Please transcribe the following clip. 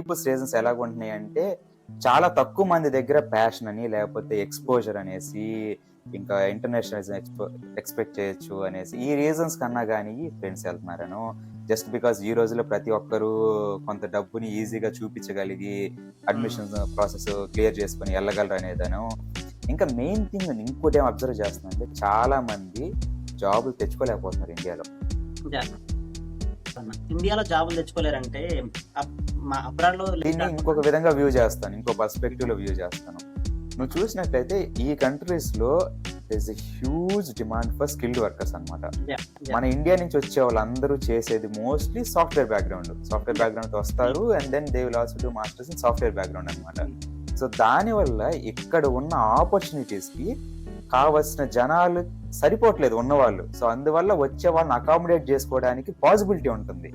Peoples reasons ఎలాగుంటున్నాయి అంటే, చాలా తక్కువ మంది దగ్గర ప్యాషన్ అని, లేకపోతే ఎక్స్‌పోజర్ అనేసి, ఇంకా ఇంటర్నేషనలిజం ఎక్స్‌పెక్ట్ చేయొచ్చు అనేసి, ఈ రీజన్స్ కన్నా గాని ఫ్రెండ్స్ ఎళ్తున్నారనో, జస్ట్ బికాజ్ ఈ రోజుల్లో ప్రతి ఒక్కరు కొంత డబ్బుని ఈజీగా చూపించగలిగి, హ్మ్. అడ్మిషన్స్ ప్రాసెస్ క్లియర్ చేసుకొని ఎళ్ళగలరు అనేదనో, ఇంకా మెయిన్ థింగ్ ఇంకోటేం అబ్జర్వ్ చేస్తున్నానంటే, చాలా మంది జాబులు తెచ్చుకోలేకపోతున్నారు ఇండియాలో. యాహ్! ఇండియాలో జాబులు తెచ్చుకోలేరంటే అబ్ అబ్రాడ్‌లో లేట్ దీన్ని కాకుండా ఇంకొక విధంగా వ్యూ చేస్తాను. ఇంకో పర్స్పెక్టివ్‌లో వ్యూ చేస్తాను. నువ్వు చూసినట్లయితే ఈ కంట్రీస్‌లో there is a huge demand for skilled workers అన్నమాట. యాహ్! మన యాహ్! ఇండియా నుంచి వచ్చే వాళ్ళందరూ చేసేది mostly software background. Software yeah! బ్యాక్‌గ్రౌండ్‌తో హ్మ్. వస్తారు. And then they will also do masters in software background అన్నమాట. హ్మ్. సో, దానివల్ల ఇక్కడ ఉన్న ఆపర్చునిటీస్‌కి కావాల్సిన జనాలు సరిపోవట్లేదు ఉన్నవాళ్ళు. సో, అందువల్ల వచ్చే వాళ్ళని అకామిడేట్ చేసుకోవడానికి పాసిబిలిటీ ఉంటుంది.